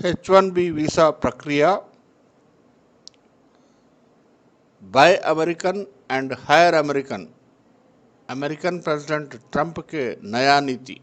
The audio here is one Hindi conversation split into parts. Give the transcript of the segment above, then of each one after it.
H1B वीसा प्रक्रिया buy American and hire American. American president Trump के नया नीति।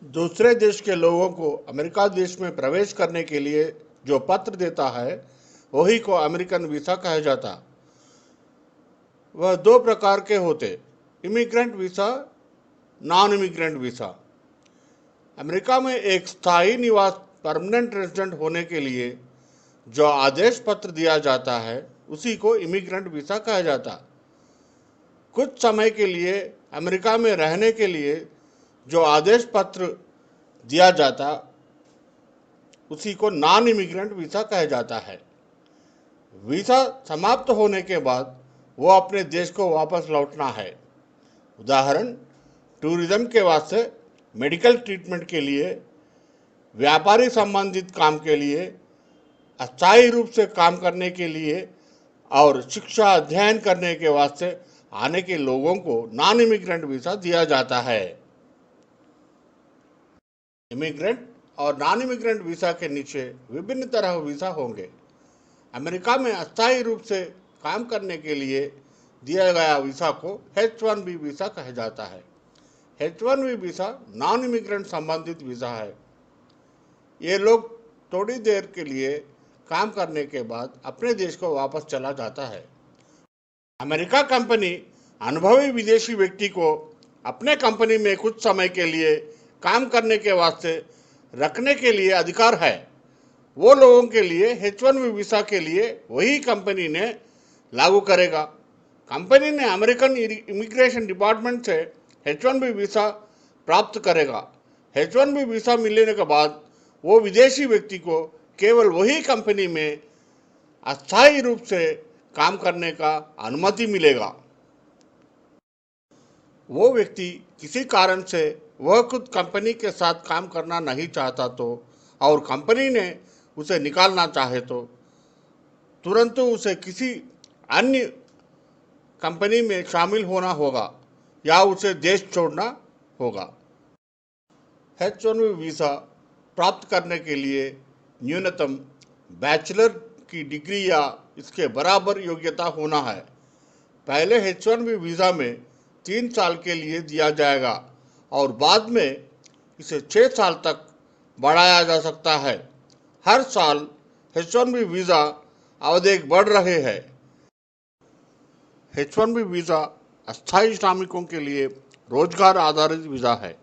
दूसरे देश के लोगों को अमेरिका देश में प्रवेश करने के लिए जो पत्र देता है वही को अमेरिकन वीसा कहा जाता। वह दो प्रकार के होते, immigrant visa, non immigrant visa. America में एक स्थायी निवास परमानेंट रेजिडेंट होने के लिए जो आदेश पत्र दिया जाता है उसी को इमिग्रेंट वीसा कहा जाता। कुछ समय के लिए अमेरिका में रहने के लिए जो आदेश पत्र दिया जाता उसी को नॉन इमिग्रेंट वीसा कहा जाता है। वीसा समाप्त होने के बाद वो अपने देश को वापस लौटना है। उदाहरण, टूरिज्म के वास्ते, मेडिकल ट्रीटमेंट के लिए, व्यापारी संबंधित काम के लिए, अस्थायी रूप से काम करने के लिए और शिक्षा अध्ययन करने के वास्ते आने के लोगों को नॉन इमिग्रेंट वीसा दिया जाता है। इमिग्रेंट और नॉन इमिग्रेंट वीसा के नीचे विभिन्न तरह वीसा होंगे। अमेरिका में अस्थायी रूप से काम करने के लिए दिया गया वीसा को H1B वीसा कहा जाता है। H1B वीसा नॉन इमिग्रेंट संबंधित वीसा है। ये लोग थोड़ी देर के लिए काम करने के बाद अपने देश को वापस चला जाता है। अमेरिका कंपनी अनुभवी विदेशी व्यक्ति को अपने कंपनी में कुछ समय के लिए काम करने के वास्ते रखने के लिए अधिकार है। वो लोगों के लिए H1B वीसा के लिए वही कंपनी ने लागू करेगा। कंपनी ने अमेरिकन इमिग्रेशन डिपार्टमेंट से H1B वीसा प्राप्त करेगा। H1B वीसा मिलने के बाद वो विदेशी व्यक्ति को केवल वही कंपनी में अस्थायी रूप से काम करने का अनुमति मिलेगा। वो व्यक्ति किसी कारण से वह खुद कंपनी के साथ काम करना नहीं चाहता तो और कंपनी ने उसे निकालना चाहे तो तुरंत उसे किसी अन्य कंपनी में शामिल होना होगा या उसे देश छोड़ना होगा। H1B वीसा प्राप्त करने के लिए न्यूनतम बैचलर की डिग्री या इसके बराबर योग्यता होना है। पहले H1B वीज़ा में 3 साल के लिए दिया जाएगा और बाद में इसे 6 साल तक बढ़ाया जा सकता है। हर साल H1B वीज़ा अवधि बढ़ रहे हैं। H1B वीज़ा अस्थायी श्रमिकों के लिए रोजगार आधारित वीज़ा है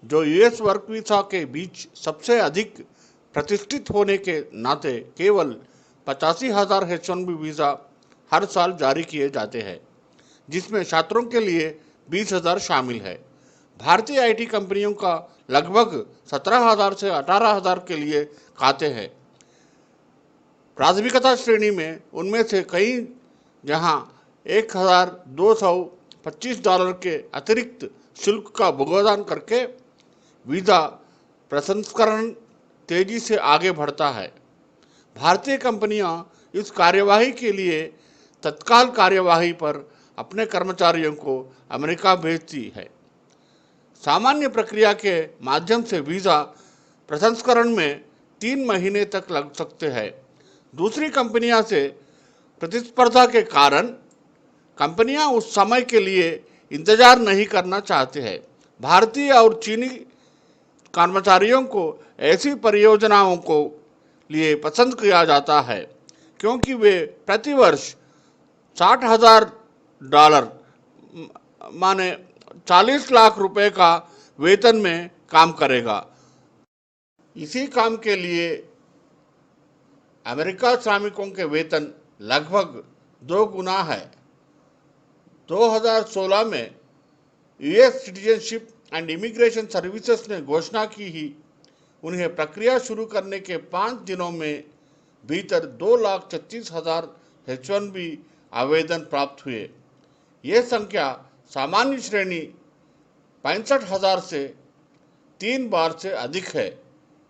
जो US वर्क वीज़ा के बीच सबसे अधिक प्रतिष्ठित होने के नाते केवल 85,000 H1B वीज़ा हर साल जारी किए जाते हैं, जिसमें छात्रों के लिए 20,000 शामिल है। भारतीय आईटी कंपनियों का लगभग 17,000 से 18,000 के लिए खाते हैं। प्राथमिकता श्रेणी में उनमें से कई जहां $1,225 के अतिरिक्त शुल्क का भुगतान करके वीज़ा प्रसंस्करण तेजी से आगे बढ़ता है। भारतीय कंपनियां इस कार्यवाही के लिए तत्काल कार्यवाही पर अपने कर्मचारियों को अमेरिका भेजती है। सामान्य प्रक्रिया के माध्यम से वीज़ा प्रसंस्करण में 3 महीने तक लग सकते हैं। दूसरी कंपनियां से प्रतिस्पर्धा के कारण कंपनियां उस समय के लिए इंतजार नहीं करना चाहते हैं। भारतीय और चीनी कर्मचारियों को ऐसी परियोजनाओं को लिए पसंद किया जाता है क्योंकि वे प्रतिवर्ष $60,000 माने 40 लाख रुपए का वेतन में काम करेगा। इसी काम के लिए अमेरिका श्रमिकों के वेतन लगभग 2 गुना है। 2016 में US citizenship and immigration services ने घोषणा की ही उन्हें प्रक्रिया शुरू करने के 5 दिनों में भीतर 2,36,000 H1B आवेदन प्राप्त हुए। ये संख्या सामान्य श्रेणी 65,000 से 3 बार से अधिक है।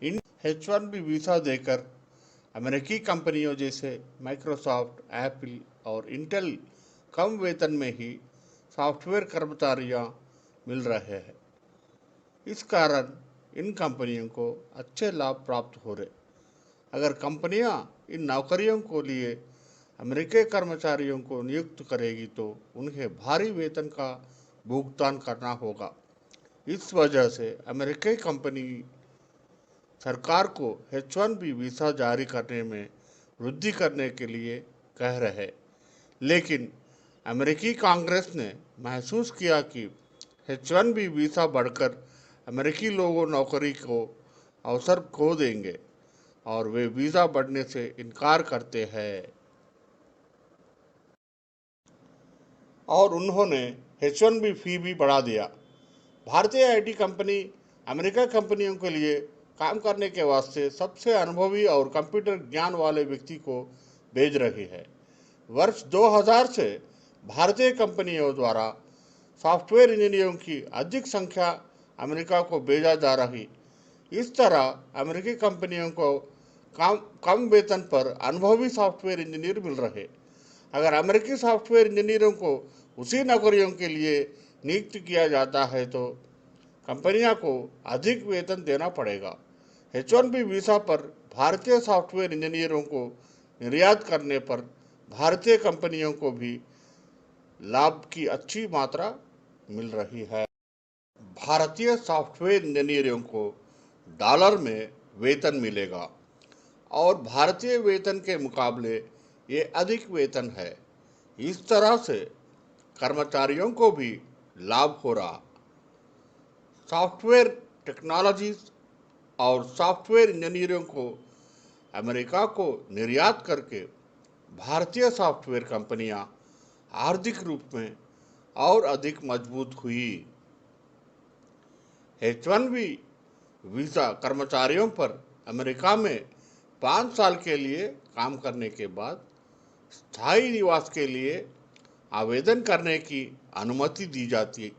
इन H1B वीसा देकर अमेरिकी कंपनियों जैसे माइक्रोसॉफ्ट, एप्पल और इंटेल कम वेतन में ही सॉफ्टवेयर कर्मचारियां मिल रहे हैं। इस कारण इन कंपनियों को अच्छे लाभ प्राप्त हो रहे। अगर कंपनियां इन नौकरियों को लिए अमेरिकी कर्मचारियों को नियुक्त करेगी तो उन्हें भारी वेतन का भुगतान करना होगा। इस वजह से अमेरिकी कंपनी सरकार को H-1B वीज़ा जारी करने में वृद्धि करने के लिए कह रहे। लेकिन अमेरिकी कांग्रेस ने महसूस किया कि H-1B वीज़ा बढ़कर अमेरिकी लोगों नौकरी को अवसर खो देंगे और वे वीज़ा बढ़ने से इनकार करते हैं और उन्होंने H-1B फी भी बढ़ा दिया। भारतीय आईटी कंपनी अमेरिका कंपनियों के लिए काम करने के वास्ते सबसे अनुभवी और कंप्यूटर ज्ञान वाले व्यक्ति को भेज रही है। वर्ष 2000 से भारतीय कंपनियों द्वारा सॉफ्टवेयर इंजीनियरों की अधिक संख्या अमेरिका को भेजा जा रही। इस तरह अमेरिकी कंपनियों को कम वेतन पर अनुभवी सॉफ्टवेयर इंजीनियर मिल रहे। अगर अमेरिकी सॉफ्टवेयर इंजीनियरों को उसी नौकरियों के लिए नियुक्त किया जाता है तो कंपनियों को अधिक वेतन देना पड़ेगा। H-1B वीज़ा पर भारतीय सॉफ्टवेयर इंजीनियरों को निर्यात करने पर भारतीय कंपनियों को भी लाभ की अच्छी मात्रा मिल रही है। भारतीय सॉफ्टवेयर इंजीनियरों को डॉलर में वेतन मिलेगा और भारतीय वेतन के मुकाबले ये अधिक वेतन है। इस तरह से कर्मचारियों को भी लाभ हो रहा। सॉफ्टवेयर टेक्नोलॉजीज और सॉफ्टवेयर इंजीनियरों को अमेरिका को निर्यात करके भारतीय सॉफ्टवेयर कंपनियां आर्थिक रूप में और अधिक मजबूत हुई। H-1B वीज़ा कर्मचारियों पर अमेरिका में 5 साल के लिए काम करने के बाद स्थायी निवास के लिए आवेदन करने की अनुमति दी जाती।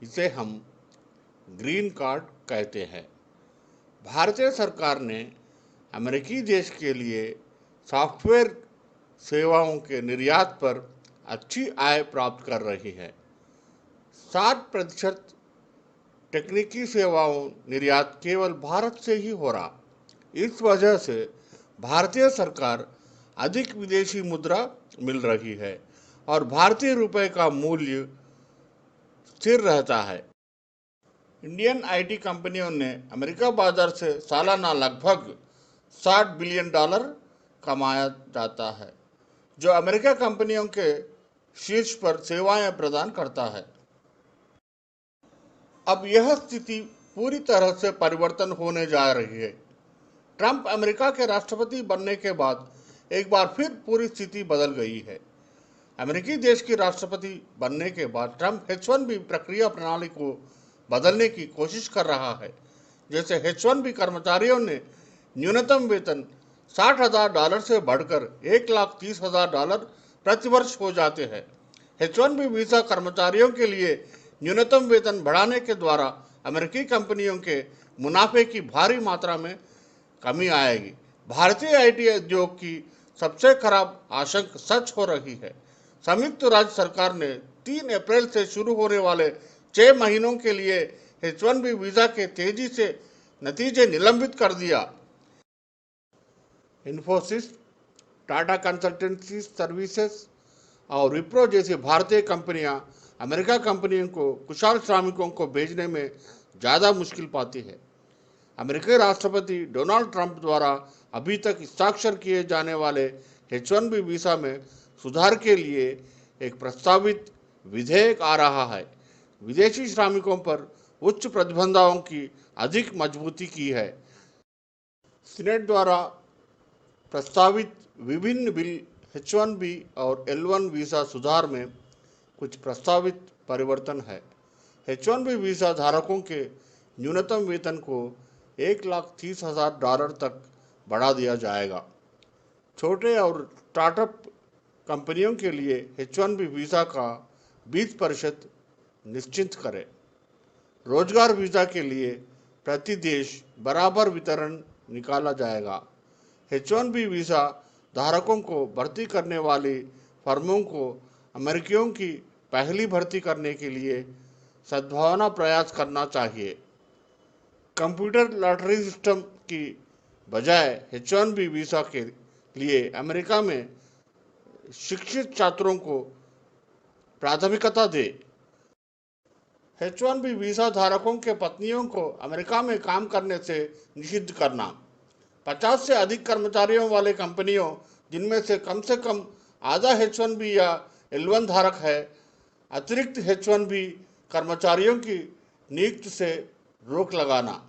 इसे हम ग्रीन कार्ड कहते हैं। भारतीय सरकार ने अमेरिकी देश के लिए सॉफ्टवेयर सेवाओं के निर्यात पर अच्छी आय प्राप्त कर रही है। 60% तकनीकी सेवाओं निर्यात केवल भारत से ही हो रहा। इस वजह से भारतीय सरकार अधिक विदेशी मुद्रा मिल रही है और भारतीय रुपए का मूल्य स्थिर रहता है। इंडियन आईटी कंपनियों ने अमेरिका बाजार से सालाना लगभग $60 बिलियन कमाया जाता है, जो अमेरिका कंपनियों के शीर्ष पर सेवाएं प्रदान करता है। अब यह स्थिति पूरी तरह से परिवर्तन होने जा रही है। ट्रंप अमेरिका के राष्ट्रपति बनने के बाद एक बार फिर पूरी स्थिति बदल गई है। अमेरिकी देश के राष्ट्रपति बनने के बाद ट्रंप H-1B प्रक्रिया प्रणाली को बदलने की कोशिश कर रहा है। जैसे H-1B कर्मचारियों ने न्यूनतम वेतन $60,000 से बढ़कर $1,30,000 प्रतिवर्ष हो जाते हैं। H-1B वीज़ा कर्मचारियों के लिए न्यूनतम वेतन बढ़ाने के द्वारा अमेरिकी कंपनियों के मुनाफे की भारी मात्रा में कमी आएगी। भारतीय आईटी उद्योग की सबसे खराब आशंका सच हो रही है। संयुक्त राज्य सरकार ने 3 अप्रैल से शुरू होने वाले 6 महीनों के लिए H-1B वीज़ा के तेजी से नतीजे निलंबित कर दिया। इन्फोसिस, टाटा कंसल्टेंसी सर्विसेज और विप्रो जैसी भारतीय कंपनियां अमेरिका कंपनियों को कुशल श्रमिकों को भेजने में ज़्यादा मुश्किल पाती है। अमेरिकी राष्ट्रपति डोनाल्ड ट्रंप द्वारा अभी तक हस्ताक्षर किए जाने वाले H-1B वीज़ा में सुधार के लिए एक प्रस्तावित विधेयक आ रहा है। विदेशी श्रमिकों पर उच्च प्रतिबंधों की अधिक मजबूती की है। सीनेट द्वारा प्रस्तावित विभिन्न बिल H-1B और L-1 वीज़ा सुधार में कुछ प्रस्तावित परिवर्तन है। H-1B वीज़ा धारकों के न्यूनतम वेतन को $1,30,000 तक बढ़ा दिया जाएगा। छोटे और स्टार्टअप कंपनियों के लिए H-1B वीज़ा का 20% निश्चित करें। रोजगार वीज़ा के लिए प्रति देश बराबर वितरण निकाला जाएगा। H-1B वीज़ा धारकों को भर्ती करने वाली फर्मों को अमेरिकियों की पहली भर्ती करने के लिए सद्भावना प्रयास करना चाहिए। कंप्यूटर लॉटरी सिस्टम की बजाय H1B वीज़ा के लिए अमेरिका में शिक्षित छात्रों को प्राथमिकता दे। H1B वीज़ा धारकों के पत्नियों को अमेरिका में काम करने से निषिद्ध करना। 50 से अधिक कर्मचारियों वाले कंपनियों जिनमें से कम आधा H1B या L1 धारक है, अतिरिक्त H1B कर्मचारियों की नियुक्ति से रोक लगाना।